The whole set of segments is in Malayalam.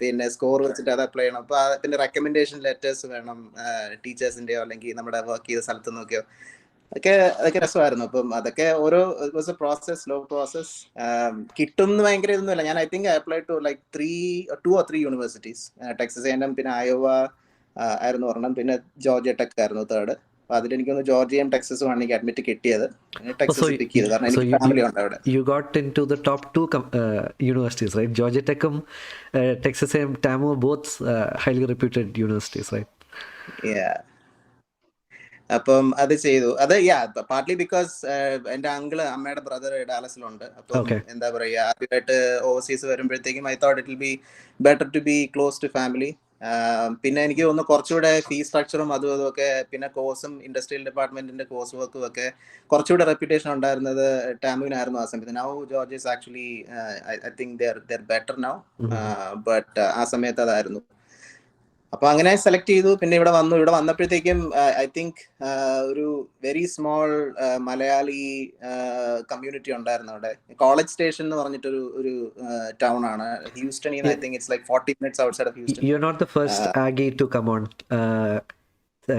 പിന്നെ സ്കോർ വെച്ചിട്ട് അത് അപ്ലൈ ചെയ്യണം. അപ്പൊ പിന്നെ റെക്കമെൻഡേഷൻ ലെറ്റേഴ്സ് വേണം ടീച്ചേഴ്സിന്റെയോ അല്ലെങ്കിൽ നമ്മുടെ വർക്ക് ചെയ്ത സ്ഥലത്ത് നോക്കിയോ. അതൊക്കെ രസമായിരുന്നു. അപ്പം അതൊക്കെ ഓരോ പ്രോസസ്, സ്ലോ പ്രോസസ്. കിട്ടും എന്ന് ഭയങ്കര ഇതൊന്നുമില്ല. ഞാൻ I think I apply to like 2 or 3 universities. Texas A&M, പിന്നെ അയോവ ആയിരുന്നു ഒരെണ്ണം, പിന്നെ ജോർജിയ ടെക് ആയിരുന്നു തേർഡ്. അപ്പൊ അതിലെനിക്കൊന്ന് ജോർജിയയും ടെക്സസും ആണ് എനിക്ക് അഡ്മിറ്റ് കിട്ടിയത്. ടെക്സസ് പിക്ക് ചെയ്തു കാരണം എനിക്ക് ഫാമിലി ഉണ്ട് അവിടെ. You got into the top 2 universities, right? Georgia Tech, Texas A&M, TAMU, both highly reputed universities, right? Yeah. അപ്പം അത് ചെയ്തു. അത് പാർട്ട്ലി ബിക്കോസ് എന്റെ അങ്കിള്, അമ്മയുടെ ബ്രദർ ഡാലസിലുണ്ട്. അപ്പം എന്താ പറയാ, ആദ്യമായിട്ട് ഓവർസീസ് വരുമ്പോഴത്തേക്കും I thought it will be better to be close to family. പിന്നെ എനിക്ക് തോന്നുന്നു കുറച്ചുകൂടെ ഫീസ് സ്ട്രക്ചറും അതും ഒക്കെ, പിന്നെ കോഴ്സും ഇൻഡസ്ട്രിയൽ ഡിപ്പാർട്ട്മെന്റിന്റെ കോഴ്സ് വർക്കും ഒക്കെ കുറച്ചുകൂടെ റെപ്യൂട്ടേഷൻ ഉണ്ടായിരുന്നത് ടാമുവിനായിരുന്നു ആ സമയത്ത്. Now George is actually I think there better now, but ആ സമയത്ത് അതായിരുന്നു. അപ്പൊ അങ്ങനെ സെലക്ട് ചെയ്തു. പിന്നെ ഇവിടെ വന്നപ്പോഴത്തേക്കും ഐ തിങ്ക് ഒരു വെരി സ്മോൾ മലയാളി കമ്മ്യൂണിറ്റി ഉണ്ടായിരുന്നു അവിടെ. കോളേജ് സ്റ്റേഷൻ എന്ന് പറഞ്ഞിട്ടൊരു ടൗൺ ആണ് Houston. I think it's like 40 minutes outside of Houston. You're not the first Aggie to come on.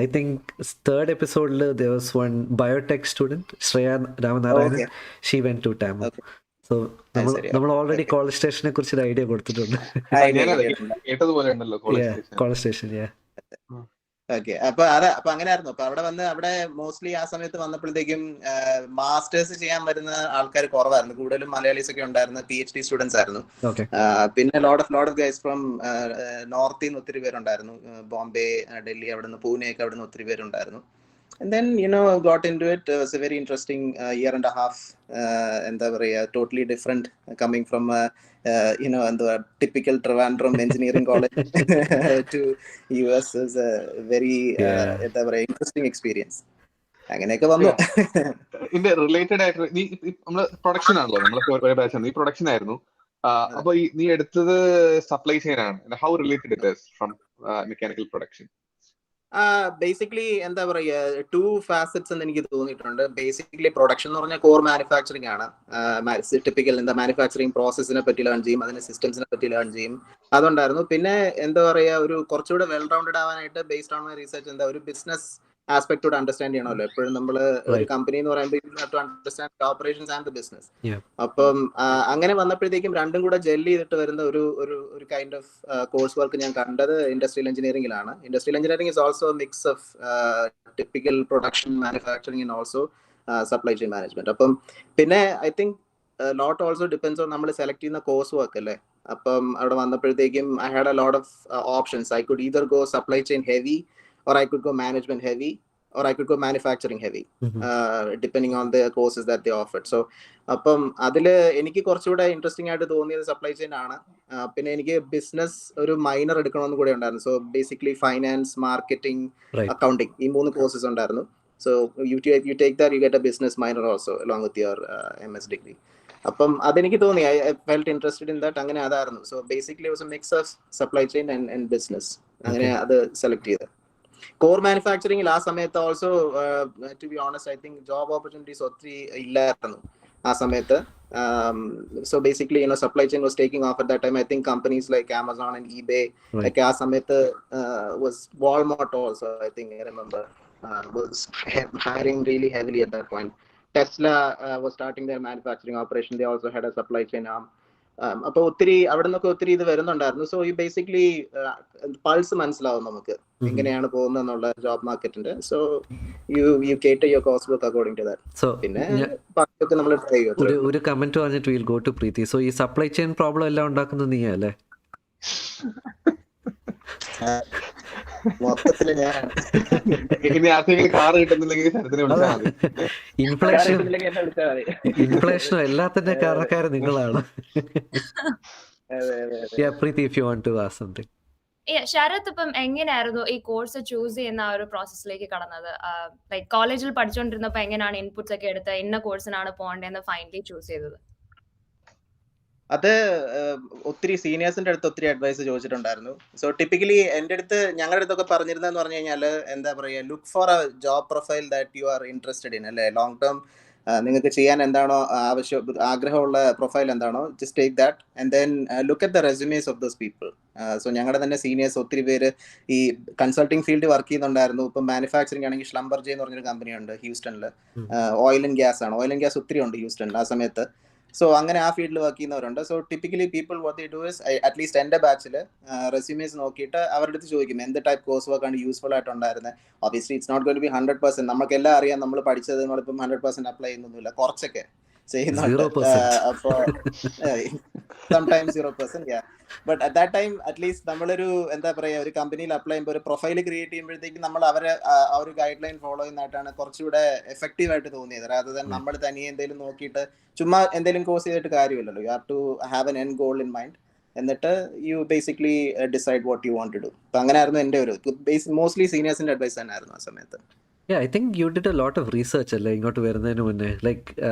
I think third episode there was one biotech student, Shreya Ramanarayan. Okay. She went to TAMU. Okay. So നമ്മൾ ഓൾറെഡി കോളേജ് സ്റ്റേഷനെ കുറിച്ച് ഒരു ഐഡിയ കൊടുത്തിട്ടുണ്ട്. College station. ഓക്കെ. അപ്പൊ അങ്ങനെ ആയിരുന്നു. അപ്പൊ അവിടെ മോസ്റ്റ്ലി ആ സമയത്ത് വന്നപ്പോഴത്തേക്കും മാസ്റ്റേഴ്സ് ചെയ്യാൻ വരുന്ന ആൾക്കാർ കുറവായിരുന്നു. കൂടുതലും മലയാളീസ് ഒക്കെ ഉണ്ടായിരുന്നു, PhD സ്റ്റുഡൻസ് ആയിരുന്നു. പിന്നെ ലോട്ട് ഓഫ് ഗൈസ് ഫ്രം നോർത്തിൽ നിന്ന് ഒത്തിരി പേരുണ്ടായിരുന്നു. ബോംബെ, ഡൽഹി, അവിടെ നിന്ന് പൂനെ ഒക്കെ അവിടെ നിന്ന് ഒത്തിരി പേരുണ്ടായിരുന്നു. And then got into it. It was a very interesting year and a half. എന്താ പറയാ, totally different coming from the typical Trivandrum engineering college to US is a very എന്താ പറയാ interesting experience. അങ്ങനെയൊക്കെ വന്നു. ഇതിന്റെ റിലേറ്റഡ് ആയിട്ട് നമ്മള് പ്രൊഡക്ഷൻ ആണല്ലോ, നമ്മള് ഈ പ്രൊഡക്ഷൻ ആയിരുന്നു. അപ്പൊ നീ എടുത്തത് സപ്ലൈ ചെയിൻ ആണ്. How related it is from mechanical production? Basically എന്താ പറയാ, 2 facets എന്ന് എനിക്ക് തോന്നിയിട്ടുണ്ട്. ബേസിക്കലി പ്രൊഡക്ഷൻ എന്ന് പറഞ്ഞാൽ കോർ മാനുഫാക്ചറിങ് ആണ്. ടിപ്പിക്കൽ എന്താ മാനുഫാക്ചറിങ് പ്രോസസ്സിനെ പറ്റി ലേൺ ചെയ്യും, അതിന്റെ സിസ്റ്റംസിനെ പറ്റി ലേൺ ചെയ്യും, അതുണ്ടായിരുന്നു. പിന്നെ എന്താ പറയാ, ഒരു കുറച്ചുകൂടെ വെൽ റൗണ്ടഡ് ആവാനായിട്ട് ബേസ്ഡ് ഓൺ മൈ റിസർച്ച് എന്താ ഒരു ബിസിനസ് ആസ്പെക്ടോട് അണ്ടർസ്റ്റാൻഡ് ചെയ്യണമല്ലോ. എപ്പോഴും നമ്മൾ ഒരു കമ്പനി എന്ന് പറയുമ്പോൾ understand operations and the business. അപ്പം അങ്ങനെ വന്നപ്പോഴത്തേക്കും രണ്ടും കൂടെ ജെല്ല് ചെയ്തിട്ട് വരുന്ന ഒരു കൈൻഡ് ഓഫ് കോഴ്സ് വർക്ക് ഞാൻ കണ്ടത് ഇൻഡസ്ട്രിയൽ എഞ്ചിനീയറിംഗിലാണ്. Industrial engineering is also mix of typical production, manufacturing and also supply chain management. അപ്പം പിന്നെ I think lot also depends on നമ്മൾ സെലക്ട് ചെയ്യുന്ന കോഴ്സ് വർക്ക് അല്ലേ. അപ്പം അവിടെ വന്നപ്പോഴത്തേക്കും I had a lot of options. I could either go supply chain heavy, or I could go management heavy, or I could go manufacturing heavy, depending on the courses that they offered. So അപ്പം അതില് എനിക്ക് കുറച്ചുകൂടെ ഇൻട്രസ്റ്റിംഗ് ആയിട്ട് തോന്നിയത് സപ്ലൈ ചെയിൻ ആണ്. പിന്നെ എനിക്ക് ബിസിനസ് ഒരു മൈനർ എടുക്കണമെന്ന് കൂടെ ഉണ്ടായിരുന്നു. So basically finance, marketing, accounting, ഈ 3 കോഴ്സസ് ഉണ്ടായിരുന്നു. So you take that, you get a business minor also along with your MS degree. അപ്പം അതെനിക്ക് തോന്നി, I felt interested in that. അങ്ങനെ അതായിരുന്നു. So basically was a mix of supply chain and business. അങ്ങനെ അത് സെലക്ട് ചെയ്തത്. കോർ മാനുഫാക്ചറിംഗിൽ ആ സമയത്ത് also to be honest I think job opportunities ഒത്തിരി ഇല്ലായിരുന്നു ആ സമയത്ത്. So basically supply chain was taking off at that time. I think companies like Amazon and eBay like ആ സമയത്ത് was Walmart also, I think I remember was hiring really heavily at that point. Tesla was starting their manufacturing operation. They also had a supply chain arm. അപ്പൊ ഒത്തിരി അവിടെ നിന്നൊക്കെ ഒത്തിരി ഇത് വരുന്നുണ്ടായിരുന്നു. സോ ഈ ബേസിക്കലി പൾസ് മനസ്സിലാവും നമുക്ക് എങ്ങനെയാണ് പോകുന്നത് എന്നുള്ള ജോബ് മാർക്കറ്റിന്റെ. So you cater your course work according to that. So പിന്നെ ബാക്കിയൊക്കെ നമ്മൾ ട്രൈ ചെയ്യും. ഒരു കമന്റ് പറഞ്ഞിട്ട് will go to Preethi. So ഈ സപ്ലൈ ചെയിൻ പ്രോബ്ലം എല്ലാം ഉണ്ടാക്കുന്നത് നീ അല്ലേ? ഇൻഫ്ലേഷനും എല്ലാത്തിന്റെ കാരണക്കാര് നിങ്ങളാണ്. Preethi, if you want to ask something. Sarath, ഇപ്പം എങ്ങനെയായിരുന്നു ഈ കോഴ്സ് ചൂസ് ചെയ്യുന്ന ആ ഒരു പ്രോസസ്സിലേക്ക് കടന്നത്? ലൈക് കോളേജിൽ പഠിച്ചുകൊണ്ടിരുന്നപ്പോ എങ്ങനെയാണ് ഇൻപുട്സ് ഒക്കെ എടുത്ത് ഇന്ന കോഴ്സിനാണ് പോകേണ്ടതെന്ന് ഫൈനലി ചൂസ് ചെയ്തത്? അത് ഒത്തിരി സീനിയേഴ്സിന്റെ അടുത്ത് ഒത്തിരി അഡ്വൈസ് ചോദിച്ചിട്ടുണ്ടായിരുന്നു. സോ ടിപ്പിക്കലി ഞങ്ങളുടെ അടുത്തൊക്കെ പറഞ്ഞിരുന്നതെന്ന് പറഞ്ഞു കഴിഞ്ഞാൽ എന്താ പറയുക, look for A job profile that you are interested in അല്ലേ. ലോങ് ടേം നിങ്ങൾക്ക് ചെയ്യാൻ എന്താണോ ആഗ്രഹമുള്ള പ്രൊഫൈൽ എന്താണോ, just take that and then look at the resumes of those people. So ഞങ്ങളുടെ തന്നെ സീനിയേഴ്സ് ഒത്തിരി പേര് ഈ കൺസൾട്ടിങ് ഫീൽഡ് വർക്ക് ചെയ്യുന്നുണ്ടായിരുന്നു. ഇപ്പം മാനുഫാക്ചറിങ് ആണെങ്കിൽ ഷ്ലംബർജെ എന്ന് പറഞ്ഞൊരു കമ്പനിയുണ്ട് ഹ്യൂസ്റ്റണിൽ. ഓയിൽ ആൻഡ് ഗ്യാസ് ആണ്. ഓയിൽ ആൻഡ് ഗ്യാസ് ഒത്തിരി ഉണ്ട് ഹ്യൂസ്റ്റണിൽ ആ സമയത്ത്. സോ അങ്ങനെ ആ ഫീൽഡിൽ വർക്ക് ചെയ്യുന്നവരുണ്ട്. So typically people what they do is, at least എൻ്റെ ബാച്ചിൽ റെസ്യൂമേസ് നോക്കിയിട്ട് അവരുടെ അടുത്ത് ചോദിക്കും എന്ത് ടൈപ്പ് കോഴ്സ് വർക്കാണ് യൂസ്ഫുൾ ആയിട്ടുണ്ടായിരുന്നത്. Obviously it's not going to be 100%. നമുക്കെല്ലാം അറിയാം, നമ്മൾ പഠിച്ചത് നമ്മളിപ്പം 100% അപ്ലൈ ചെയ്യുന്നൊന്നുമില്ല, കുറച്ചൊക്കെ ചെയ്യുന്നുണ്ട്. അപ്പോൾ sometimes 0%. But at that time at least നമ്മളൊരു എന്താ പറയുക, ഒരു കമ്പനിയിൽ അപ്ലൈ ചെയ്യുമ്പോൾ ഒരു പ്രൊഫൈൽ ക്രിയേറ്റ് ചെയ്യുമ്പോഴത്തേക്കും നമ്മൾ അവരെ ആ ഒരു ഗൈഡ് ലൈൻ ഫോളോ ചെയ്യുന്നതായിട്ടാണ് കുറച്ചുകൂടെ എഫക്റ്റീവ് ആയിട്ട് തോന്നിയത്. അതായത് നമ്മൾ തനിയെ എന്തെങ്കിലും നോക്കിയിട്ട് ചുമ്മാ എന്തെങ്കിലും കോഴ്സ് ചെയ്തിട്ട് കാര്യമില്ലല്ലോ. You have to have an end goal in mind. എന്നിട്ട് you basically decide what you want to do. അപ്പം അങ്ങനെയായിരുന്നു എൻ്റെ ഒരു മോസ്റ്റ്ലി സീനിയേഴ്സിൻ്റെ അഡ്വൈസ് തന്നെയായിരുന്നു ആ സമയത്ത്. Yeah, I think you did a lot of research അല്ലേ ഇങ്ങോട്ട് വരുന്നതിന് മുന്നേ? ലൈക്ക്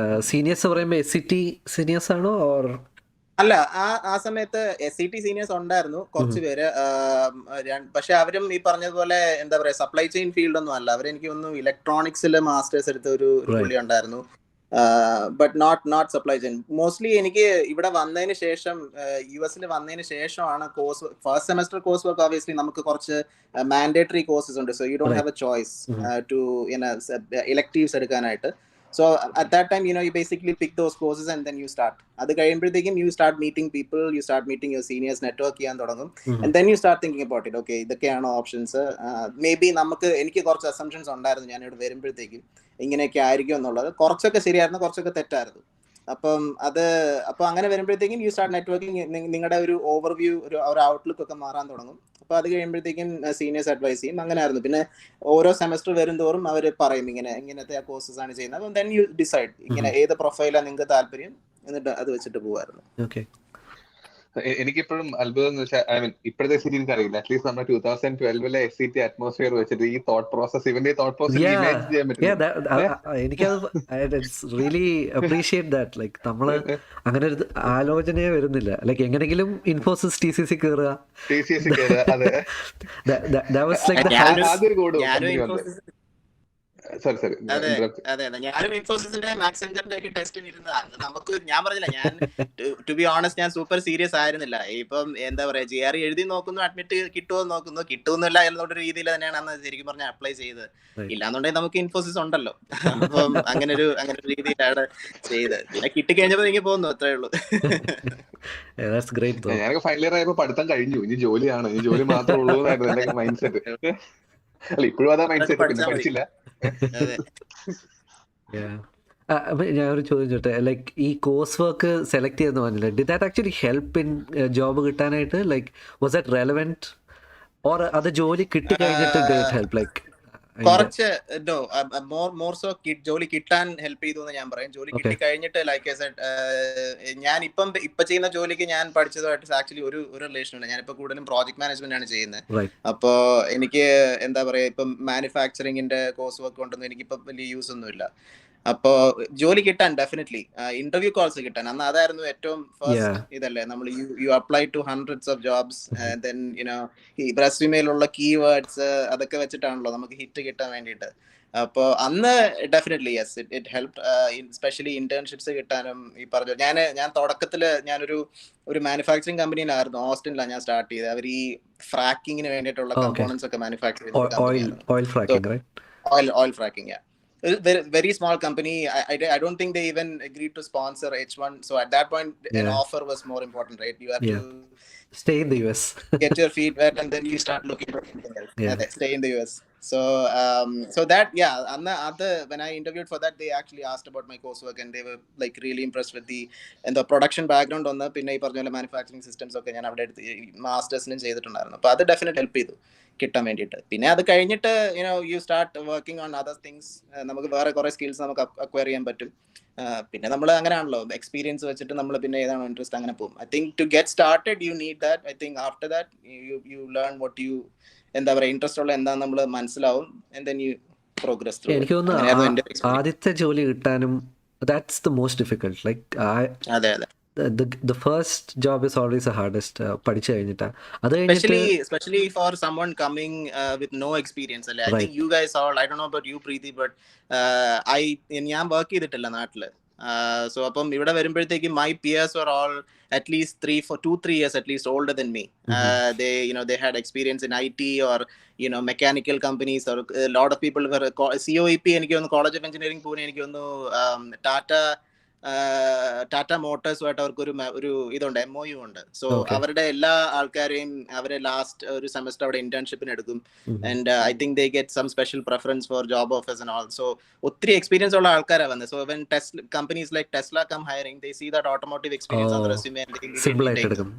സീനിയേഴ്സ് പറയുമ്പോൾ SCT സീനിയേഴ്സ് ആണോ ഓർ? അല്ല, ആ സമയത്ത് SCT സീനിയേഴ്സ് ഉണ്ടായിരുന്നു കുറച്ച് പേര്. പക്ഷെ അവരും ഈ പറഞ്ഞതുപോലെ എന്താ പറയാ, സപ്ലൈ ചെയിൻ ഫീൽഡ് ഒന്നും അല്ല. അവരെനിക്ക് തോന്നുന്നു ഇലക്ട്രോണിക്സിൽ മാസ്റ്റേഴ്സ് എടുത്ത ഒരു പുള്ളി ഉണ്ടായിരുന്നു. But not supply chain. Mostly എനിക്ക് ഇവിടെ വന്നതിന് ശേഷം, US വന്നതിന് ശേഷമാണ് course, first semester course work obviously നമുക്ക് കുറച്ച് മാൻഡേറ്ററി കോഴ്സസ് ഉണ്ട്. So you don't have a choice to electives എടുക്കാനായിട്ട്. So at that time, you basically pick those courses and then you start. അത് കഴിയുമ്പോഴത്തേക്കും you start meeting people, you start meeting your seniors, network ചെയ്യാൻ തുടങ്ങും. And then you start thinking about it. Okay, ഇതൊക്കെയാണോ ഓപ്ഷൻസ്? മേ ബി എനിക്ക് കുറച്ച് അസംഷൻസ് ഉണ്ടായിരുന്നു ഞാൻ ഇവിടെ വരുമ്പോഴത്തേക്കും ഇങ്ങനെയൊക്കെ ആയിരിക്കും എന്നുള്ളത്. കുറച്ചൊക്കെ ശരിയായിരുന്നു, കുറച്ചൊക്കെ തെറ്റായിരുന്നു. അപ്പോൾ അങ്ങനെ വരുമ്പോഴത്തേക്കും യു സ്റ്റാർട്ട് നെറ്റ്വർക്കിംഗ്. നിങ്ങളുടെ ഒരു ഓവർവ്യൂ, ഒരു ഔട്ട്ലുക്ക് ഒക്കെ മാറാൻ തുടങ്ങും. അപ്പോൾ അത് കഴിയുമ്പോഴത്തേക്കും സീനിയേഴ്സ് അഡ്വൈസ് ചെയ്യും. അങ്ങനെ ആയിരുന്നു. പിന്നെ ഓരോ സെമസ്റ്റർ വരും തോറും അവർ പറയും ഇങ്ങനത്തെ കോഴ്സസ് ആണ് ചെയ്യുന്നത്. അപ്പം ദെൻ യു ഡിസൈഡ് ഇങ്ങനെ ഏത് പ്രൊഫൈലാണ് നിങ്ങൾക്ക് താല്പര്യം, എന്നിട്ട് അത് വെച്ചിട്ട് പോകുമായിരുന്നു. ഓക്കെ. എനിക്കിപ്പോഴും അത്ഭുതം എന്ന് വെച്ചാൽ, ഐ മീൻ ഇപ്പോഴത്തെ SCT എനിക്ക് അറിയില്ല, അറ്റ്ലീസ്റ്റ് നമ്മുടെ 2012 SCT അറ്റ്മോസ്ഫിയർ വെച്ചിട്ട് ഈ തോട്ട് പ്രോസസ്, ഇവന്റെ തോട്ട് പ്രോസസ് ഇമാജിൻ ചെയ്യാൻ പറ്റും. എനിക്കത് റിയലി അപ്രീഷിയേറ്റ് ദാറ്റ്. ലൈക്ക് നമ്മള് അങ്ങനെ ഒരു ആലോചനയെ വരുന്നില്ല. ലൈക്ക് എങ്ങനെങ്കിലും ഇൻഫോസിസ് TCS കയറുക. അതെ, ആദ്യം കോഡ് അതെ, ഞാനും ഇൻഫോസിസിന്റെ മാക്സെഞ്ചറിന്റെ ഒക്കെ ടെസ്റ്റിന് ഇരുന്നതാണ്. നമുക്ക് ഞാൻ പറഞ്ഞില്ല, ഞാൻ ടു ബി ഓണസ്റ്റ് ഞാൻ സൂപ്പർ സീരിയസ് ആയിരുന്നില്ല. ഇപ്പം എന്താ പറയാ, GRE എഴുതി നോക്കുന്നു, അഡ്മിറ്റ് കിട്ടുമോ നോക്കുന്നു, കിട്ടുന്നില്ല എന്നുള്ള രീതിയിൽ തന്നെയാണ് അന്ന് ശരിക്കും പറഞ്ഞാൽ അപ്ലൈ ചെയ്തത്. ഇല്ലാന്നുണ്ടെങ്കിൽ നമുക്ക് ഇൻഫോസിസ് ഉണ്ടല്ലോ. അപ്പം അങ്ങനെ ഒരു രീതിയിലാണ് ചെയ്തത്. പിന്നെ കിട്ടിക്കഴിഞ്ഞപ്പോ എനിക്ക് പോകുന്നു, അത്രേ ഉള്ളൂ. ഞാനൊക്കെ ഫൈനൽ ഇയർ ആയപ്പോ പഠിത്തം കഴിഞ്ഞു, ഇനി ജോലിയാണ്, ഇനി ജോലി മാത്രമേ ഉള്ളൂ എന്നായിരുന്നു എന്റെ മൈൻഡ് സെറ്റ്. അല്ല, ഇപ്പോഴും അതാ മൈൻഡ് സെറ്റ്, പിന്നെ പഠിച്ചില്ല. ഞാൻ ഒരു ചോദ്യം ചോട്ടെ, ലൈക്ക് ഈ കോഴ്സ് വർക്ക് സെലക്ട് ചെയ്തെന്ന് പറഞ്ഞില്ല, did that actually help in job കിട്ടാനായിട്ട്? Like was that relevant or അത് ജോലി കിട്ടി കഴിഞ്ഞിട്ട് ഗ്രേറ്റ് ഹെൽപ്പ്? ലൈക്ക് കുറച്ച് മോർ സോ ജോലി കിട്ടാൻ ഹെൽപ്പ് ചെയ്തു എന്ന് ഞാൻ പറയും. ജോലി കിട്ടി കഴിഞ്ഞിട്ട് ലൈക്ക് ഐ സെഡ്, ഞാൻ ഇപ്പൊ ചെയ്യുന്ന ജോലിക്ക് ഞാൻ പഠിച്ചതുമായിട്ട് ആക്ച്വലി ഒരു റിലേഷൻ ഉണ്ട്. ഞാനിപ്പോ കൂടുതലും പ്രോജക്ട് മാനേജ്മെന്റ് ആണ് ചെയ്യുന്നത്. അപ്പോ എനിക്ക് എന്താ പറയാ, ഇപ്പം മാനുഫാക്ചറിങ്ങിന്റെ കോഴ്സ് വർക്ക് കൊണ്ടൊന്നും എനിക്കിപ്പോ വലിയ യൂസ് ഒന്നുമില്ല. അപ്പോ ജോലി കിട്ടാൻ ഡെഫിനറ്റ്ലി ഇന്റർവ്യൂ കോൾസ് കിട്ടാൻ അന്ന് അതായിരുന്നു ഏറ്റവും ഫസ്റ്റ് ഇതല്ലേ. നമ്മൾ U apply to hundreds of jobs, then ഈ റെസ്യൂമേയിലുള്ള കീവേഡ്സ് അതൊക്കെ വെച്ചിട്ടാണല്ലോ നമുക്ക് ഹിറ്റ് കിട്ടാൻ വേണ്ടിയിട്ട്. അപ്പോൾ അന്ന് definitely yes, it help, specially internships കിട്ടാനും. ഈ പറഞ്ഞു ഞാൻ തുടക്കത്തില് ഞാനൊരു മാനുഫാക്ചറിങ് കമ്പനിയിലായിരുന്നു, ഓസ്റ്റിനിലാണ് ഞാൻ സ്റ്റാർട്ട് ചെയ്തത്. അവർ ഈ ഫ്രാക്കിങ്ങിന് വേണ്ടിയിട്ടുള്ള കമ്പോണൻസ് ഒക്കെ മാനുഫാക്ചർ ചെയ്യുന്ന oil ഫ്രാക്കിംഗ്. Very small company. I don't think they even agreed to sponsor H1. So at that point, an offer was more important, right? You have to stay in the US, get your feet wet, and then you start looking for something else. Stay in the US. So that when I interviewed for that, they actually asked about my coursework, and they were like really impressed with the production background on the pinne ee parnala manufacturing systems okke njan avade masters-നും ചെയ്തിട്ടുണ്ടായിരുന്നു. അപ്പോൾ അത് ഡെഫിനറ്റ് ഹെൽപ്പ് ചെയ്തു കിട്ടാൻ വേണ്ടിയിട്ട്. പിന്നെ അത് കഴിഞ്ഞിട്ട് you start working on other things. നമുക്ക് വേറെ കുറെ സ്കിൽസ് നമുക്ക് അക്വയർ ചെയ്യാൻ പറ്റും. പിന്നെ നമ്മൾ അങ്ങനെയാണല്ലോ, എക്സ്പീരിയൻസ് വെച്ചിട്ട് നമ്മൾ പിന്നെ ഏതാണോ ഇൻട്രസ്റ്റ് അങ്ങനെ പോകും. I think to get started you need that. I think after that you learn what you എന്താ പറയുക ഇൻട്രസ്റ്റ് ഉള്ള എന്താ നമ്മൾ മനസ്സിലാവും, and then you progress through. എനിക്ക് തോന്നുന്നു ആദ്യത്തെ ജോലി കിട്ടാനും that's the most difficult. Like അതെ the first job is always the hardest. പഠിച്ചു കഴിഞ്ഞിട്ടാ അത് കഴിഞ്ഞിട്ട് especially for someone coming with no experience. I Right. think you guys all, I don't know about you Preeti, but ഞാൻ വർക്ക് ചെയ്തിട്ടില്ല നാട്ടില്. So അപ്പം ഇവിടെ വരുമ്പോഴത്തേക്ക് my peers were all at least 2-3 years at least older than me. They had experience in IT or mechanical companies, or a lot of people were COEP. എനിക്ക് തോന്നുന്നു കോളേജ് ഓഫ് എഞ്ചിനീയറിംഗ് പൂനെ, എനിക്ക് തോന്നുന്നു ടാറ്റ മോട്ടോഴ്സുമായിട്ട് അവർക്ക് ഒരു ഇതുണ്ട്, MOU ഉണ്ട്. സോ അവരുടെ എല്ലാ ആൾക്കാരെയും അവരെ ലാസ്റ്റ് ഒരു സെമസ്റ്റർ അവിടെ ഇന്റേൺഷിപ്പിന് എടുക്കും. And I think they get some special preference for job offers and all. So ഒത്തിരി എക്സ്പീരിയൻസ് ഉള്ള ആൾക്കാരാണ് വന്നത്. So when companies like Tesla come hiring, they see that automotive experience on the resume. Simple ആയിട്ട് എടുക്കും.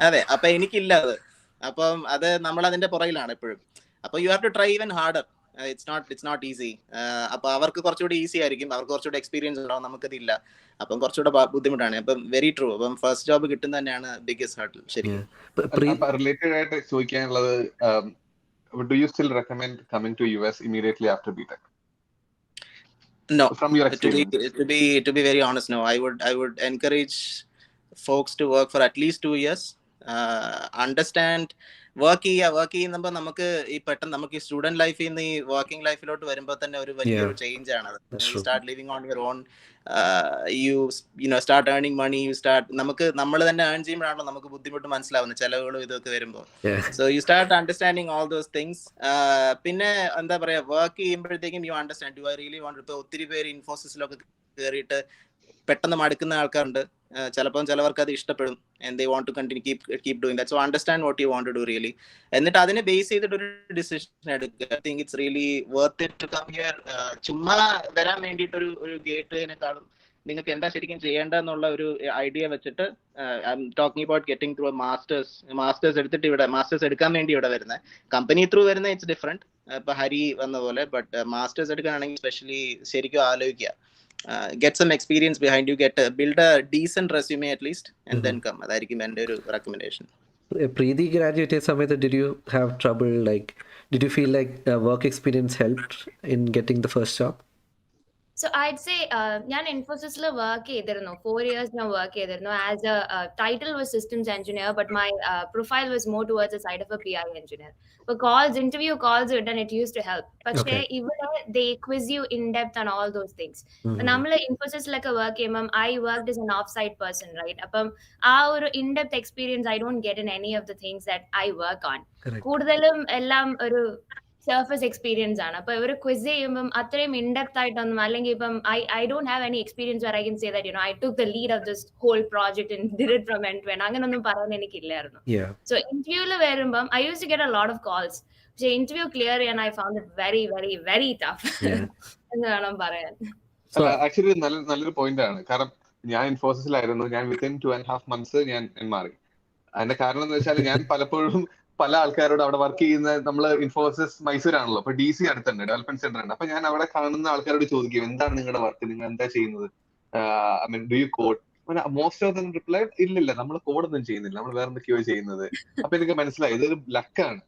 അതെ, അപ്പൊ എനിക്കില്ല അത്. അപ്പം അത് നമ്മൾ അതിന്റെ പുറകിലാണ് എപ്പോഴും. അപ്പൊ you have to try even harder. It's not easy. അപ്പൊ അവർക്ക് കുറച്ചുകൂടി ഈസി ആയിരിക്കും, അവർക്ക് കുറച്ചുകൂടി എക്സ്പീരിയൻസ് ഉണ്ടാവും, നമുക്കതില്ല. അപ്പം കുറച്ചുകൂടെ ബുദ്ധിമുട്ടാണ്. അപ്പം വെരി ട്രൂ. അപ്പം ഫസ്റ്റ് ജോബ് കിട്ടുന്ന തന്നെയാണ് ബിഗ്ഗസ്റ്റ് ഹർഡിൽ. ശരിക്കും റിലേറ്റഡ് ആയിട്ട് ചോദിക്കാനുള്ളത്, do you still recommend coming to US immediately after BTech? No, from your experience. To be very honest, no. I would encourage folks to work for at least 2 years. Understand, work ചെയ്യുമ്പോൾ നമുക്ക് ഈ പെട്ടെന്ന് നമുക്ക് ഈ സ്റ്റുഡന്റ് ലൈഫിൽ നിന്ന് ഈ വർക്കിംഗ് ലൈഫിലോട്ട് വരുമ്പോൾ തന്നെ ഒരു വലിയൊരു ചേഞ്ച് ആണ്. You start living on your own, you start earning money, നമ്മൾ തന്നെ ഏൺ ചെയ്യുമ്പോഴാണല്ലോ നമുക്ക് ബുദ്ധിമുട്ട് മനസ്സിലാവുന്നത്, ചെലവുകളും ഇതൊക്കെ വരുമ്പോൾ. So you start understanding all those things. പിന്നെ എന്താ പറയാ, വർക്ക് ചെയ്യുമ്പോഴത്തേക്കും you understand, do I really want. ഇപ്പോൾ ഒത്തിരി പേര് ഇൻഫോസിസിലൊക്കെ കയറിയിട്ട് പെട്ടെന്ന് മടുക്കുന്ന ആൾക്കാരുണ്ട്. ചിലവർക്ക് അത് ഇഷ്ടപ്പെടും, and they want to continue keep doing that. So understand what you want to do really, എന്നിട്ട് അതിനെ ബേസ് ചെയ്തിട്ട് ഒരു ഡിസിഷൻ എടുക്കുക. I think it's really worth it to come here. ചുമ്മാ വരാൻ വേണ്ടിയിട്ട് ഒരു ഗേറ്റിനേക്കാളും നിങ്ങൾക്ക് എന്താ ശരിക്കും ചെയ്യേണ്ടതെന്നുള്ള ഒരു ഐഡിയ വെച്ചിട്ട്, I am talking about getting through masters എടുത്തിട്ട് ഇവിടെ മാസ്റ്റേഴ്സ് എടുക്കാൻ വേണ്ടി ഇവിടെ വരുന്നത്. കമ്പനി ത്രൂ വരുന്ന ഇറ്റ്സ് ഡിഫറെന്റ്, ഇപ്പൊ ഹരി വന്ന പോലെ. ബട്ട് മാസ്റ്റേഴ്സ് എടുക്കുകയാണെങ്കിൽ സ്പെഷ്യലി ശരിക്കും ആലോചിക്കുക. Get some experience behind you, build a decent resume at least, and then come. അതായിരിക്കും എൻ്റെ ഒരു recommendation. Preeti graduate ചെയ്ത സമയത്ത് did you have trouble, like did you feel like work experience helped in getting the first job? So I'd say ഞാൻ ഇൻഫോസിസിൽ വർക്ക് ചെയ്തിരുന്നു. 4 years ഞാൻ വർക്ക് ചെയ്തിരുന്നു. As a title was systems engineer, but my profile was more towards a side of a PI engineer. അപ്പോൾ ഇന്റർവ്യൂ കോൾസ് കിട്ടാൻ ഇറ്റ് യൂസ് ടു ഹെൽപ്പ്. പക്ഷേ ഇവിടെ they quiz you in depth and all those things. നമ്മൾ ഇൻഫോസിസിലൊക്കെ വർക്ക് ചെയ്യുമ്പം I worked as an off site person, right? അപ്പം ആ ഒരു in depth experience I don't get in any of the things that I work on. കൂടുതലും എല്ലാം ഒരു സർഫസ് എക്സ്പീരിയൻസ് ആണ്. അപ്പൊ ഇവർ ക്വിസ് ചെയ്യുമ്പം അത്രയും ഇൻഡെപ്ത് ആയിട്ടൊന്നും, അല്ലെങ്കിൽ ഇപ്പം I don't have any experience where I can say that I took the lead of this whole project and did it from end to end, അങ്ങനൊന്നും പറയാൻ എനിക്കില്ലായിരുന്നു. സോ ഇന്റർവ്യൂവിൽ വരുമ്പം I use to get a lot of calls. പക്ഷെ ഇന്റർവ്യൂ ക്ലിയർ ചെയ്യാൻ I found it very very very tough എന്ന് വേണം പറയാൻ. ആക്ച്വലി നല്ലൊരു പോയിന്റ് ആണ്. കാരണം ഞാൻ ഇൻഫോസിസിലായിരുന്നു. ഞാൻ വിത്തിൻ 2.5 months ഞാൻ മാറി. അതിന്റെ കാരണം എന്ന് വെച്ചാൽ, ഞാൻ പലപ്പോഴും പല ആൾക്കാരോട് അവിടെ വർക്ക് ചെയ്യുന്ന, നമ്മള് ഇൻഫോസിസ് മൈസൂരാണല്ലോ, അപ്പൊ DC അടുത്തുണ്ട്, ഡെവലപ്മെന്റ് സെന്റർ ഉണ്ട്. അപ്പൊ ഞാൻ അവിടെ കാണുന്ന ആൾക്കാരോട് ചോദിക്കും, എന്താണ് നിങ്ങളുടെ വർക്ക്, നിങ്ങൾ എന്താ ചെയ്യുന്നത്, I mean do you code? Most of dum reply, ഇല്ലില്ല, നമ്മൾ കോഡൊന്നും ചെയ്യുന്നില്ല, നമ്മൾ വേറെ എന്തൊക്കെയോ ചെയ്യുന്നത്. അപ്പൊ എനിക്ക് മനസ്സിലായി ഇതൊരു ലക്കാണ്.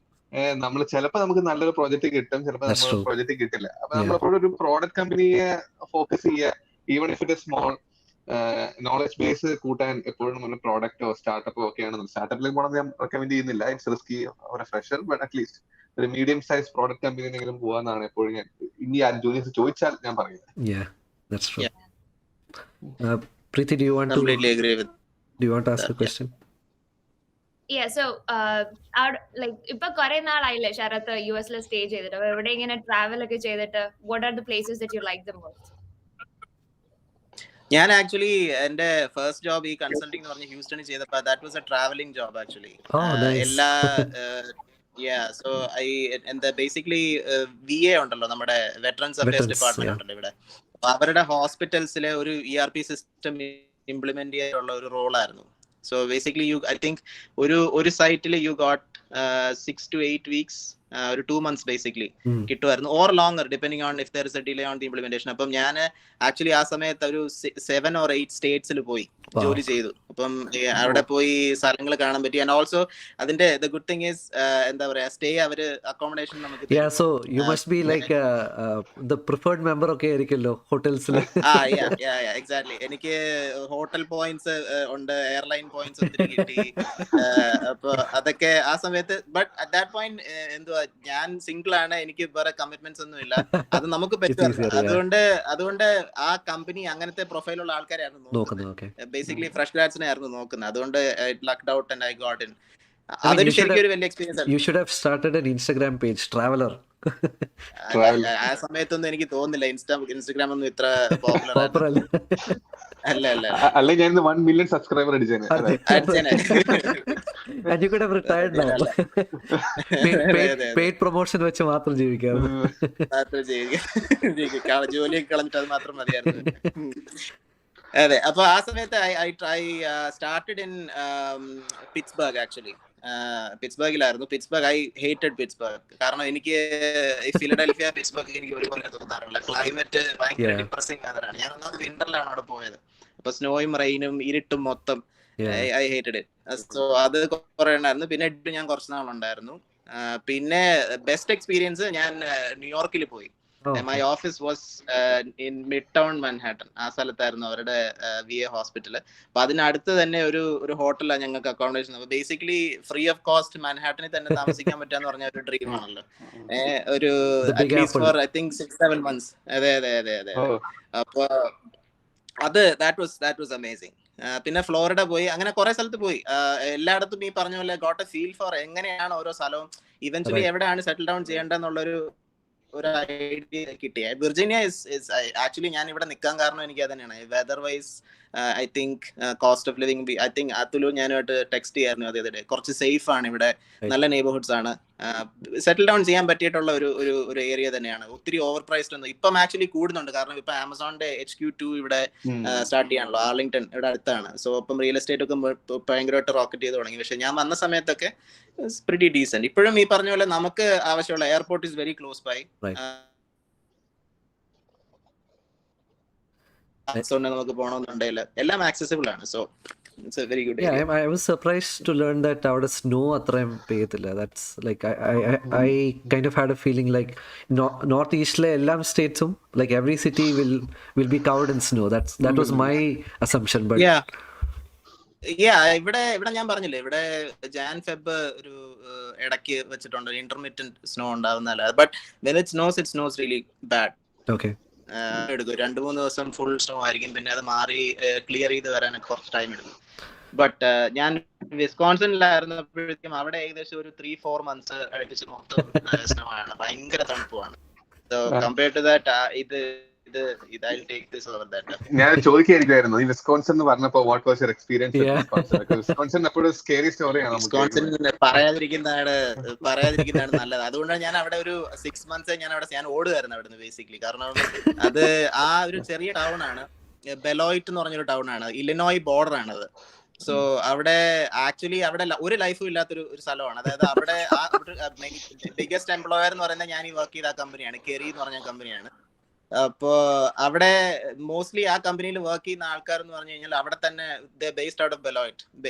നമ്മൾ ചിലപ്പോ നമുക്ക് നല്ലൊരു പ്രോജക്റ്റ് കിട്ടും, ചിലപ്പോൾ നമ്മൾ പ്രോജക്റ്റ് കിട്ടില്ല. അപ്പൊ നമ്മളെപ്പോഴും ഒരു പ്രോഡക്റ്റ് കമ്പനിയെ ഫോക്കസ് ചെയ്യുക, even if it small. Knowledge base കൂട്ടാൻ എപ്പോഴും നമ്മൾ പ്രോഡക്റ്റോ സ്റ്റാർട്ടപ്പോ ഒക്കെയാണ്. സ്റ്റാർട്ടപ്പിലേക്ക് പോകണം ഞാൻ റെക്കമെൻഡ് ചെയ്യുന്നില്ല, it's risky for a fresher. But at least ഒരു മീഡിയം സൈസ് പ്രോഡക്റ്റ് കമ്പനിയെങ്കിലും പോകാന്നാണ് എപ്പോഴും ഞാൻ, ഇനി ആരും ജോലിസ് ചോദിച്ചാൽ ഞാൻ പറയുന്നത്. Preeti, do you want Completely agree with. Do you want to ask a question? Yeah, so like ഇപ്പൊ കുറെ നാളായില്ലേ ശരത്ത് US സ്റ്റേ ചെയ്തിട്ട്, എവിടെ ഇങ്ങനെ ട്രാവൽ ഒക്കെ ചെയ്തിട്ട്, what are the places that you like the most? ഞാൻ ആക്ച്വലി എന്റെ ഫസ്റ്റ് ജോബ് ഈ കൺസൾട്ടിംഗ് എന്ന് പറഞ്ഞ ഹ്യൂസ്റ്റണിൽ ചെയ്തപ്പോ that was A travelling job actually. എല്ലാ സോ ഐ എന്താ ബേസിക്കലി VA ഉണ്ടല്ലോ, നമ്മുടെ വെറ്ററൻസ് അഫയേഴ്സ് ഡിപ്പാർട്ട്മെന്റ് ഉണ്ടല്ലോ ഇവിടെ. അപ്പൊ അവരുടെ ഹോസ്പിറ്റൽസിലെ ഒരു ERP സിസ്റ്റം ഇംപ്ലിമെന്റ് ചെയ്യാനുള്ള ഒരു റോളായിരുന്നു. സോ ബേസിക്കലി ഐ തിങ്ക് ഒരു സൈറ്റിൽ യു ഗോട്ട് 6 to 8 weeks ഒരു 2 months ബേസിക്കലി കിട്ടുമായിരുന്നു, or longer depending on if there is A delay on the implementation. അപ്പം ഞാൻ ആക്ച്വലി ആ സമയത്ത് ഒരു 7 or 8 സ്റ്റേറ്റ്സിൽ പോയി ജോലി ചെയ്തു. അപ്പം അവിടെ പോയി സ്ഥലങ്ങൾ കാണാൻ പറ്റി. ആൻഡ് ഓൾസോ അതിന്റെ ദ ഗുഡ് തിങ് ഈസ് എന്താ പറയാ, സ്റ്റേ അവര് അക്കോമഡേഷൻ നമുക്ക് Yeah, so you must be like the preferred member ഒക്കെ ആയിരിക്കുമല്ലോ ഹോട്ടൽസിൽ. എക്സാക്ട്ലി. എനിക്ക് ഹോട്ടൽ പോയിന്റ്സ് ഉണ്ട്, എയർലൈൻ പോയിന്റ്സ് ഒത്തിരി കിട്ടി. അപ്പൊ അതൊക്കെ ആ സമയത്ത്, ബട്ട് അറ്റ് ദാറ്റ് പോയിന്റ് എന്തുവാ, ഞാൻ സിംഗിൾ ആണ്, എനിക്ക് വേറെ കമ്മിറ്റ്മെന്റ്സ് ഒന്നും ഇല്ല, അത് നമുക്ക് പറ്റും. അതുകൊണ്ട് ആ കമ്പനി അങ്ങനത്തെ പ്രൊഫൈലുള്ള ആൾക്കാരായിരുന്നു നോക്കുന്നത്, ബേസിക്കലി ഫ്രഷ് ഗ്രാഡ്സിനെ ആയിരുന്നു നോക്കുന്നത്. അതുകൊണ്ട് lucked out and I got in. അതൊരു ശരിക്കും ഒരു വലിയ എക്സ്പീരിയൻസ് ആണ്. You should have started an Instagram page, Traveler. ആ സമയത്തൊന്നും എനിക്ക് തോന്നുന്നില്ല ഇൻസ്റ്റാഗ്രാം ഒന്നും ഇത്ര പോപ്പുലർ അല്ല. ഞാൻ 1 million സബ്സ്ക്രൈബർ അടിച്ചേനെ. And you could have retired now. Paid promotion വെച്ച് മാത്രം ജീവിക്കാം. ജോലിയൊക്കെ കളഞ്ഞിട്ട് അത് മാത്രം മതിയായിരുന്നു. അതെ. അപ്പൊ ആ സമയത്ത് I started in Pittsburgh. Actually പിറ്റ്സ്ബർഗിലായിരുന്നു. Pittsburgh, I hated Pittsburgh. കാരണം എനിക്ക് ഫിലഡൽഫിയ പിറ്റ്സ്ബർഗ് എനിക്ക് ഒരുപോലെ തോന്നാറില്ല. ക്ലൈമറ്റ് ഭയങ്കര ഡിപ്രസിംഗ് ആണ്. ഞാൻ ഒന്നാമത് വിന്ററിലാണ് അവിടെ പോയത്. അപ്പൊ സ്നോയും റെയിനും ഇരുട്ടും മൊത്തം. I hated it. സോ അത് കുറെ ഉണ്ടായിരുന്നു. പിന്നെ ഞാൻ കുറച്ച് നാളുണ്ടായിരുന്നു. പിന്നെ ബെസ്റ്റ് എക്സ്പീരിയൻസ്, ഞാൻ ന്യൂയോർക്കിൽ പോയി. My office was in mid town Manhattan. ആ സ്ഥലത്തായിരുന്നു അവരുടെ VA ഹോസ്പിറ്റൽ. അപ്പൊ അതിനടുത്ത് തന്നെ ഒരു ഹോട്ടലാണ് ഞങ്ങൾക്ക് അക്കോമഡേഷൻ. അപ്പൊ ബേസിക്കലി ഫ്രീ ഓഫ് കോസ്റ്റ് മാൻഹാട്ടനിൽ തന്നെ താമസിക്കാൻ പറ്റാന്ന് പറഞ്ഞ ഒരു ഡ്രീം ആണല്ലോ. ഒരു at least for I think 6-7 months. അതെ. അപ്പൊ അത് ദാറ്റ് വാസ് അമേസിങ്. പിന്നെ ഫ്ലോറിഡ പോയി, അങ്ങനെ കുറെ സ്ഥലത്ത് പോയി. എല്ലായിടത്തും ഈ പറഞ്ഞ പോലെ ഗോട്ട് എ ഫീൽ ഫോർ എങ്ങനെയാണ് ഓരോ സ്ഥലവും ഇവൻച്വലി എവിടെയാണ് സെറ്റിൽ ഡൗൺ ചെയ്യേണ്ടതെന്നുള്ളൊരു ഐഡിയ കിട്ടിയ. വിർജീനിയ ആക്ച്വലി ഞാൻ ഇവിടെ നിൽക്കാൻ കാരണം എനിക്ക് അത് തന്നെയാണ്. Weather wise I think cost of living, I think അതുലു ഞാനുമായിട്ട് ടെക്സ്റ്റ് ചെയ്യായിരുന്നു അതേ, കുറച്ച് സേഫ് ആണ് ഇവിടെ, നല്ല നെയ്ബർഹുഡ്സ് ആണ്, സെറ്റിൽ ഡൗൺ ചെയ്യാൻ പറ്റിയിട്ടുള്ള ഒരു ഏരിയ തന്നെയാണ്. ഒത്തിരി ഓവർ പ്രൈസ്ഡ് ഒന്നും ഇപ്പം ആക്ച്വലി കൂടുന്നുണ്ട്. കാരണം ഇപ്പൊ ആമസോണിന്റെ HQ2 ഇവിടെ സ്റ്റാർട്ട് ചെയ്യാണല്ലോ, ആർലിംഗ്ടൺ ഇവിടെ അടുത്താണ്. സോ ഇപ്പം റിയൽ എസ്റ്റേറ്റ് ഒക്കെ ഭയങ്കരമായിട്ട് റോക്കറ്റ് ചെയ്ത് തുടങ്ങി. പക്ഷെ ഞാൻ വന്ന സമയത്തൊക്കെ പ്രിറ്റി ഡീസന്റ്. ഇപ്പോഴും ഈ പറഞ്ഞ പോലെ നമുക്ക് ആവശ്യമുള്ള airport is very close by. നമുക്ക് പോകണമെന്നുണ്ടെങ്കിൽ എല്ലാം ആക്സസിബിൾ ആണ്. So it's a very good area. Yeah, I was surprised to learn that അവിടെ snow അത്രയും പെയ്യത്തില്ല. That's like I kind of had a feeling like north eastലെ എല്ലാ സ്റ്റേറ്റ്സും like every city will be covered in snow. That was my assumption. But ഇവിടെ ഞാൻ പറഞ്ഞില്ലേ, ഇവിടെ Jan-Feb ഒരു ഇടയ്ക്ക് വെച്ചിട്ടുണ്ട് ഇന്റർമിറ്റന്റ് സ്നോ ഉണ്ടാവുന്നല്ല. But when it snows really bad. Okay. എടുക്കും 2-3 ദിവസം ഫുൾ സ്നോ ആയിരിക്കും. പിന്നെ അത് മാറി ക്ലിയർ ചെയ്ത് വരാനൊക്കെ കുറച്ച് ടൈം എടുക്കും. ബട്ട് ഞാൻ വിസ്കോൺസിനിലായിരുന്നപ്പോഴേക്കും അവിടെ ഏകദേശം ഒരു 3-4 months അടുപ്പിച്ച് മൊത്തം സ്നോ ആണ്, ഭയങ്കര തണുപ്പുമാണ്. സോ കമ്പയർഡ് ടു ദാറ്റ് ഞാൻ ചോദിക്കായിരിക്കുമായിരുന്നു ഈ വിസ്കോൺസിൻ എന്ന് പറഞ്ഞപ്പോ what was your experience? Wisconsin എപ്പോഴും സ്കേറി സ്റ്റോറിയാണ്. വിസ്കോൺസിൻ പറയാതിരിക്കുന്നതാണ് നല്ലത്. അതുകൊണ്ടാണ് ഞാൻ അവിടെ ഒരു 6 months ഞാൻ ഓടുകയായിരുന്നു അവിടുന്ന് ബേസിക്കലി. കാരണം അത് ആ ഒരു ചെറിയ ടൗൺ ആണ്, ബെലോയിറ്റ് എന്ന് പറഞ്ഞൊരു ടൗൺ ആണ്, ഇലിനോയ് ബോർഡർ ആണത്. സോ അവിടെ ആക്ച്വലി അവിടെ ഒരു ലൈഫും ഇല്ലാത്തൊരു സ്ഥലമാണ്. അതായത് അവിടെ ആ ബിഗസ്റ്റ് എംപ്ലോയർ എന്ന് പറയുന്നത് ഞാൻ ഈ വർക്ക് ചെയ്ത ആ കമ്പനിയാണ്, കെറി എന്ന് പറഞ്ഞ കമ്പനിയാണ്. അപ്പോ അവിടെ മോസ്റ്റ്ലി ആ കമ്പനിയിൽ വർക്ക് ചെയ്യുന്ന ആൾക്കാർ എന്ന് പറഞ്ഞു കഴിഞ്ഞാൽ അവിടെ തന്നെ based out of Beloit.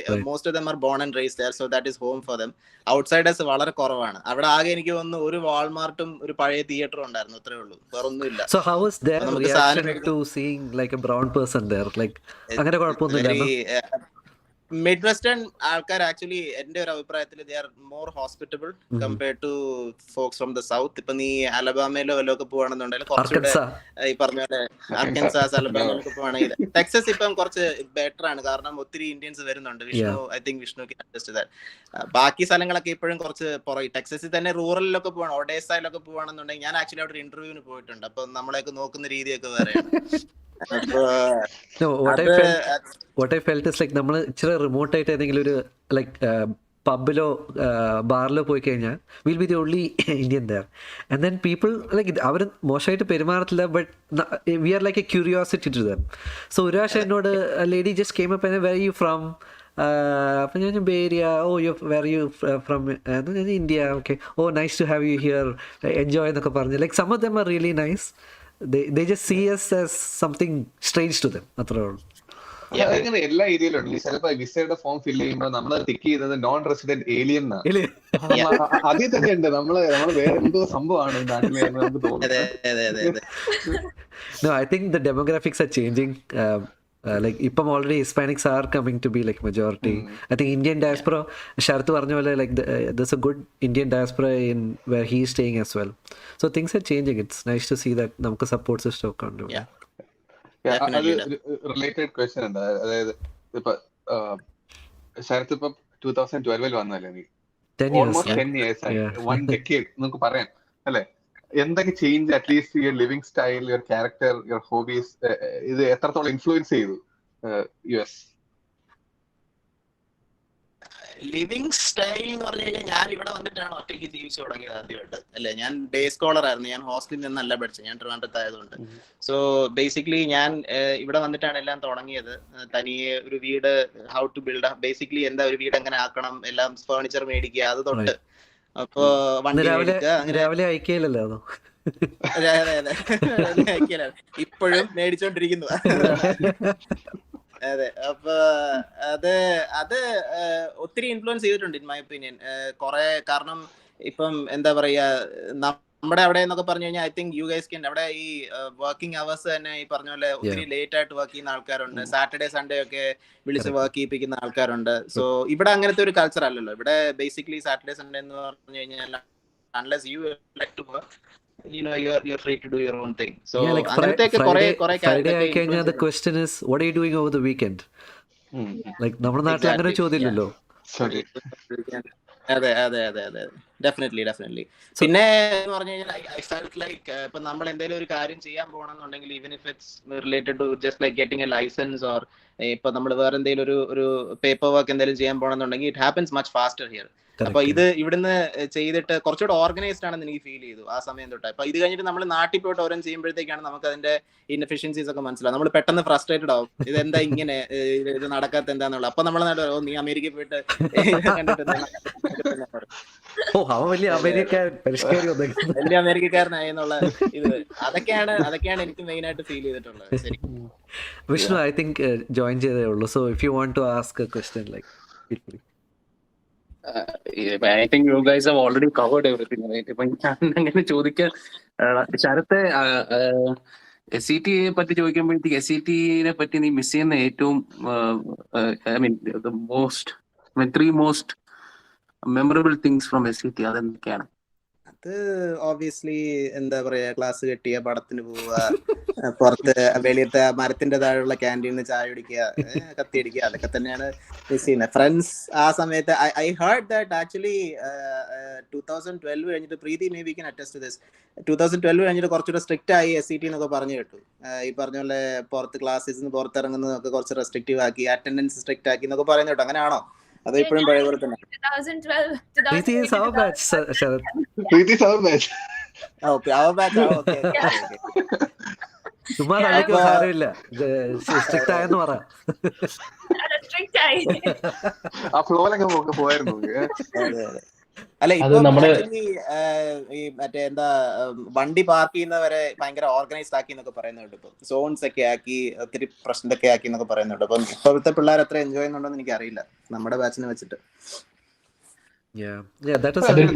Most of them are born and raised there, so that is home for them. Outsiders വളരെ കുറവാണ് അവിടെ. ആകെ എനിക്ക് തോന്നുന്നു ഒരു വാൾമാർട്ടും ഒരു പഴയ തിയേറ്ററും ഉണ്ടായിരുന്നു, അത്രേ ഉള്ളൂ, വേറെ ഒന്നുമില്ല. So how was their reaction to seeing like a brown person there? Like അങ്ങനെ കുഴപ്പമൊന്നുമില്ല. മിഡ് വെസ്റ്റേൺ ആൾക്കാർ ആക്ച്വലി എന്റെ ഒരു അഭിപ്രായത്തിൽ they are more hospitable compared to folks from the south. ഇപ്പൊ നീ അലബാമയിലോ വല്ലോ ഒക്കെ പോവാണെന്നുണ്ടെങ്കിൽ കുറച്ചുകൂടെ ഈ പറഞ്ഞ പോലെ അർക്കൻസാസ് അലബാമയിലൊക്കെ പോവാണെങ്കിൽ. ടെക്സസ് ഇപ്പം കുറച്ച് ബെറ്റർ ആണ്, കാരണം ഒത്തിരി ഇന്ത്യൻസ് വരുന്നുണ്ട്. ഐ തിങ്ക് വിഷ്ണു ബാക്കി സ്ഥലങ്ങളൊക്കെ ഇപ്പോഴും കുറച്ച് പുറകെ. ടെക്സസിൽ തന്നെ റൂറലിലൊക്കെ പോവാണ്, ഒഡേസയിലൊക്കെ പോവാണെന്നുണ്ടെങ്കിൽ ഞാൻ ആക്ച്വലി അവിടെ ഇന്റർവ്യൂവിന് പോയിട്ടുണ്ട്. അപ്പൊ നമ്മളെയൊക്കെ നോക്കുന്ന രീതിയൊക്കെ വേറെയാണ്. No, what I felt is like നമ്മൾ ഇച്ചിരി റിമോട്ട് ആയിട്ട് ഏതെങ്കിലും ഒരു ലൈക്ക് പബ്ബിലോ ബാറിലോ പോയി കഴിഞ്ഞാൽ will be the only Indian there. And then people like അവർ മോശമായിട്ട് പെരുമാറത്തില്ല, but we are like a curiosity to them. So ഒരു പ്രാവശ്യം എന്നോട് lady just came up and where you from അപ്പം ഞാൻ Bay Area, oh you where you from, India, okay, oh nice to have you here, enjoy എന്നൊക്കെ പറഞ്ഞ്, like some of them are really nice. They just see us as something strange to them, അത്രേ ഉള്ളൂ. അതങ്ങനെ എല്ലാ ഏരിയയിലും ഉണ്ട്. ചിലപ്പോ വിസയുടെ ഫോം ഫില്ല് ചെയ്യുമ്പോൾ നമ്മൾ ടിക്ക് ചെയ്യുന്നത് നോൺ റെസിഡന്റ് ഏലിയൻ എന്നാണ്. അതിൽ തന്നെ ഉണ്ട് നമ്മള് വേറെ എന്തോ സംഭവമാണ് ഈ നാട്ടിലെ നമുക്ക് തോന്നുന്നത്. No, I think the demographics are changing. Like ഇപ്പം already Hispanics are coming to be like majority. I think Indian diaspora, Sarath പറഞ്ഞ പോലെ, like there's a good Indian diaspora in where he is staying as well. So things are changing. It's nice to see that നമുക്ക് support system ഒക്കെ ഉണ്ട്. അത് റിലേറ്റഡ് ക്വസ്റ്റ്യൻ ഉണ്ട്. അതായത് ഇപ്പൊ ശരത്ത് ഇപ്പൊ 2012 വന്നല്ലേ, നീ ഓൾമോസ്റ്റ് 10 years ആയി, 1 decade നമുക്ക് പറയാം അല്ലെ. എന്തൊക്കെ change at least your living style, your character, your hobbies, ഇത് എത്രത്തോളം ഇൻഫ്ലുവൻസ് ചെയ്തു US? ലിവിങ് സ്റ്റൈൽ എന്ന് പറഞ്ഞു കഴിഞ്ഞാൽ ഞാൻ ഇവിടെ വന്നിട്ടാണ് ഒറ്റയ്ക്ക് ജീവിച്ചു തുടങ്ങിയത് ആദ്യമായിട്ട്, അല്ലെ. ഞാൻ ഡേ സ്കോളർ ആയിരുന്നു, ഞാൻ ഹോസ്റ്റലിൽ നിന്നല്ല പഠിച്ചത്, ഞാൻ ട്രിവാൻഡ്രത്തായതുകൊണ്ട്. സോ ബേസിക്കലി ഞാൻ ഇവിടെ വന്നിട്ടാണ് എല്ലാം തുടങ്ങിയത്. തനിയെ ഒരു വീട്, ഹൗ ടു ബിൽഡ്, ബേസിക്കലി എന്താ ഒരു വീട് എങ്ങനെ ആക്കണം, എല്ലാം ഫർണിച്ചർ മേടിക്കുക, അത് തൊട്ട്. അപ്പൊ വണ്ടി രാവിലെ അയക്കയില്ലല്ലോ അതോ? ഇപ്പോഴും മേടിച്ചോണ്ടിരിക്കുന്നു. അതെ, അപ്പൊ അത് ഒത്തിരി ഇൻഫ്ലുവൻസ് ചെയ്തിട്ടുണ്ട് ഇൻ മൈ ഒപ്പീനിയൻ. കുറെ, കാരണം ഇപ്പം എന്താ പറയാ, നമ്മുടെ അവിടെ എന്നൊക്കെ പറഞ്ഞു കഴിഞ്ഞാൽ I think you guys can, അവിടെ ഈ വർക്കിംഗ് അവേഴ്സ് തന്നെ ഈ പറഞ്ഞ പോലെ ഒത്തിരി ലേറ്റ് ആയിട്ട് വർക്ക് ചെയ്യുന്ന ആൾക്കാരുണ്ട്. സാറ്റർഡേ സൺഡേ ഒക്കെ വിളിച്ച് വർക്ക് ചെയ്യിപ്പിക്കുന്ന ആൾക്കാരുണ്ട്. സോ ഇവിടെ അങ്ങനത്തെ ഒരു കൾച്ചർ അല്ലല്ലോ. ഇവിടെ ബേസിക്കലി സാറ്റർഡേ സൺഡേ എന്ന് പറഞ്ഞു കഴിഞ്ഞാൽ unless you like to work, you're free to do your own thing. So Friday Kenya, the question is, what are you doing over the weekend? Like നമ്മുടെ നാട്ടിൽ അങ്ങനെ ചോദ്യമില്ലല്ലോ. അതെ, ഡെഫിനറ്റ്ലി. പിന്നെ എന്ന് പറഞ്ഞു കഴിഞ്ഞാൽ ഐ ഫെൽറ്റ് ലൈക്ക് ഇപ്പൊ നമ്മൾ എന്തെങ്കിലും ഒരു കാര്യം ചെയ്യാൻ പോകണമെന്നുണ്ടെങ്കിൽ, even if it's related to just like getting a license, or ഇപ്പൊ നമ്മൾ വേറെ എന്തെങ്കിലും ഒരു പേപ്പർ വർക്ക് എന്തെങ്കിലും ചെയ്യാൻ പോകണമെന്നുണ്ടെങ്കിൽ, it happens much faster here. അപ്പൊ ഇത് ഇവിടുന്ന് ചെയ്തിട്ട് കുറച്ചുകൂടെ ഓർഗനൈസ്ഡ് ആണെന്ന് എനിക്ക് ഫീൽ ചെയ്തു ആ സമയം തൊട്ട്. അപ്പൊ ഇത് കഴിഞ്ഞിട്ട് നമ്മൾ നാട്ടിൽ പോയിട്ട് ഓരോന്ന് ചെയ്യുമ്പോഴത്തേക്കാണ് നമുക്ക് അതിന്റെ ഇൻഎഫിഷ്യൻസീസ് ഒക്കെ മനസ്സിലാവും. നമ്മൾ പെട്ടെന്ന് ഫ്രസ്ട്രേറ്റഡ് ആവും, ഇതെന്താ ഇങ്ങനെ, ഇത് നടക്കാത്ത എന്താന്നുള്ള. അപ്പൊ നമ്മൾ നീ അമേരിക്കയിൽ പോയിട്ട് വലിയ അമേരിക്കക്കാരനായി എന്നുള്ള ഇത്, അതൊക്കെയാണ് എനിക്ക് മെയിൻ ആയിട്ട് ഫീൽ ചെയ്തിട്ടുള്ളത്. ശരി വിഷ്ണു, ഐ തിങ്ക് ജോയിൻ ചെയ്തേ ഉള്ളൂ. So if you want to ask a question, like feel free. I think you guys have already covered everything, right? ഇപ്പൊ ഞാൻ അങ്ങനെ ചോദിക്കാൻ, ശരത്തെ SCT പറ്റി ചോദിക്കുമ്പോഴത്തേക്ക്, SCTനെ പറ്റി നീ മിസ് ചെയ്യുന്ന ഏറ്റവും, I mean the most, I mean 3 most memorable things from SCT അതെന്തൊക്കെയാണ്? അത് ഓബിയസ്ലി എന്താ പറയാ, ക്ലാസ് കെട്ടിയ, പടത്തിന് പോവുക, പുറത്ത് വെളിയത്തെ മരത്തിന്റെ താഴെയുള്ള ക്യാൻറ്റീനിൽ ചായ കുടിക്കുക, കത്തിയടിക്കുക, അതൊക്കെ തന്നെയാണ് മിസ് ചെയ്യുന്നത്. ഫ്രണ്ട്സ് ആ സമയത്ത് ഐ ഹേർഡ് ദാറ്റ് ആക്ച്വലി 2012 കഴിഞ്ഞിട്ട്, Preethi maybe can attest to this, 2012 കഴിഞ്ഞിട്ട് കുറച്ചുകൂടെ സ്ട്രിക്റ്റ് ആയി SCT എന്നൊക്കെ പറഞ്ഞു കേട്ടു. ഈ പറഞ്ഞ പോലെ പുറത്ത് ക്ലാസ്സിൽ നിന്ന് പുറത്തിറങ്ങുന്നതൊക്കെ കുറച്ച് റെസ്ട്രിക്റ്റീവ് ആക്കി, അറ്റൻഡൻസ് സ്ട്രിക്റ്റ് ആക്കി എന്നൊക്കെ പറയുന്ന കേട്ടോ. അങ്ങനെയാണോ? അത് ഇപ്പോഴും പഴയ പോലെ തന്നെ? ചുമ്മാ സാരമില്ല, സ്ട്രിക്റ്റ് ആയെന്ന് പറ. അല്ല, ഇപ്പൊ ഈ മറ്റേ എന്താ, വണ്ടി പാർക്ക് ചെയ്യുന്നവരെ ഭയങ്കര ഓർഗനൈസ്ഡ് ആക്കി എന്നൊക്കെ പറയുന്നുണ്ട്. ഇപ്പൊ സോൺസ് ഒക്കെ ആക്കി, ഒത്തിരി പ്രശ്നമൊക്കെ ആക്കി എന്നൊക്കെ പറയുന്നുണ്ട്. അപ്പം ഇപ്പോഴത്തെ പിള്ളേർ എത്ര എൻജോയ് ചെയ്യുന്നുണ്ടോന്ന് എനിക്ക് അറിയില്ല, നമ്മുടെ ബാച്ചിനെ വെച്ചിട്ട്.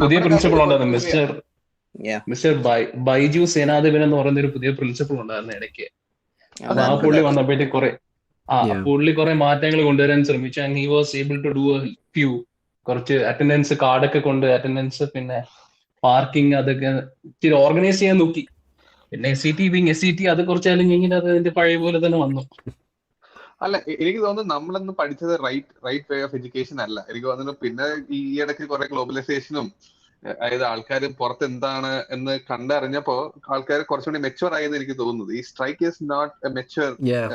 പുതിയ പ്രിൻസിപ്പൾ ഉണ്ടായിരുന്നു, മിസ്റ്റർ ബൈജു സേനാധിപൻ എന്ന് പറയുന്ന ഒരു പുതിയ പ്രിൻസിപ്പൾ ഉണ്ടായിരുന്നു ഇടയ്ക്ക്. അപ്പൊ ആ പുള്ളി വന്നപ്പോഴത്തേക്ക് പുള്ളി കുറെ മാറ്റങ്ങൾ കൊണ്ടുവരാൻ ശ്രമിച്ചു. And he was able to do a few, കുറച്ച് അറ്റൻഡൻസ് കാർഡൊക്കെ കൊണ്ട് അറ്റൻഡൻസ്, പിന്നെ പാർക്കിംഗ്, അതൊക്കെ ഇച്ചിരി ഓർഗനൈസ് ചെയ്യാൻ നോക്കി. പിന്നെ SCT അത് കുറച്ചാലും കഴിഞ്ഞിട്ട് അത് അതിന്റെ പഴയ പോലെ തന്നെ വന്നു. അല്ല, എനിക്ക് തോന്നുന്നു നമ്മളൊന്നും പഠിച്ചത് റൈറ്റ് വേ ഓഫ് എഡ്യൂക്കേഷൻ അല്ല. എനിക്ക് തോന്നുന്നു പിന്നെ ഈ ഇടയ്ക്ക് കുറെ ഗ്ലോബലൈസേഷനും, അതായത് ആൾക്കാർ പുറത്ത് എന്താണ് എന്ന് കണ്ടറിഞ്ഞപ്പോ ആൾക്കാർ കുറച്ചുകൂടി മെച്ചുവർ ആയെന്ന് എനിക്ക് തോന്നുന്നത്. ഈ strike is not a mature,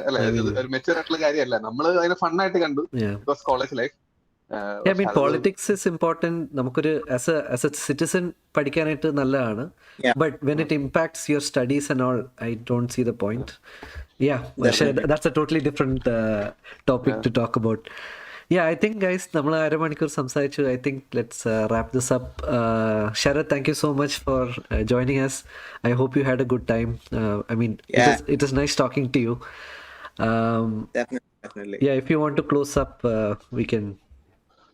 അല്ലെ, ഒരു മെച്ചുവർ ആയിട്ടുള്ള കാര്യമല്ല. നമ്മൾ അതിനെ ഫണ്ണായിട്ട് കണ്ടു, because college life. I mean, politics is important. നമുക്കൊരു as a citizen പഠിക്കാനായിട്ട് നല്ലതാണ്. But when it impacts your studies and all, I don't see the point. Yeah, that's a totally different topic to talk about. Yeah, I think guys, നമ്മൾ അരമണിക്കൂർ സംസാരിച്ചു. I think let's wrap this up. Sarath, thank you so much for joining us. I hope you had a good time. I mean, it is nice talking to you. Definitely. Yeah, if you want to close up, we can.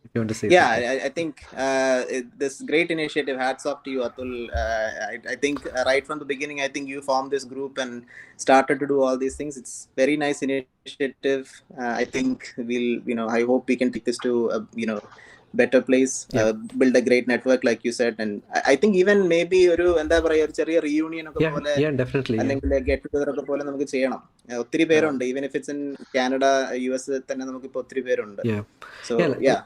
If you want to say something. I think this great initiative. Hats off to you, Atul. I think right from the beginning, I think you formed this group and started to do all these things. It's very nice initiative. I think I hope we can take this to better place, build a great network like you said, and I think even maybe ഒരു എന്താ പറയാ ഒരു ചെറിയ reunion ഒക്കെ പോലെ അല്ലെങ്കിൽ get together ഒക്കെ പോലെ നമുക്ക് ചെയ്യണം. ഒത്തിരി പേരുണ്ട്, even if it's in Canada, US തന്നെ നമുക്ക് ഇപ്പോൾ ഒത്തിരി പേരുണ്ട്. So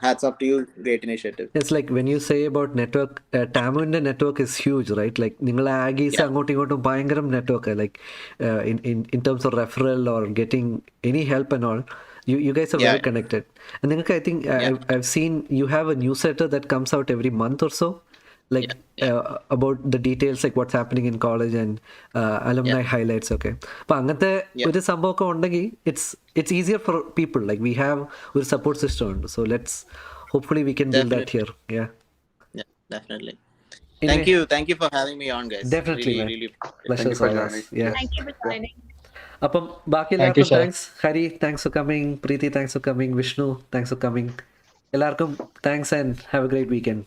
hats off to you, great initiative. It's like when you say about network, TAMUന്റെ network is huge, right? Like നിങ്ങളെ ആഗീസ് അങ്ങോട്ടും ഇങ്ങോട്ടും ഭയങ്കര network, like in terms of referral or getting any help and all. You guys are well connected. And then I think I've seen you have a newsletter that comes out every month or so, like about the details, like what's happening in college and alumni highlights. Okay, but angate oru sambhavokku undegi it's easier for people. Like we have a support system, so let's hopefully we can build that here. Yeah, definitely. Thank you for having me on, guys. Definitely, really pleasure for us. Thank you for joining. അപ്പം ബാക്കി എല്ലാവർക്കും thanks. Hari, thanks for coming. Preethi, thanks for coming. Vishnu, thanks for coming. എല്ലാവർക്കും thanks and have a great weekend.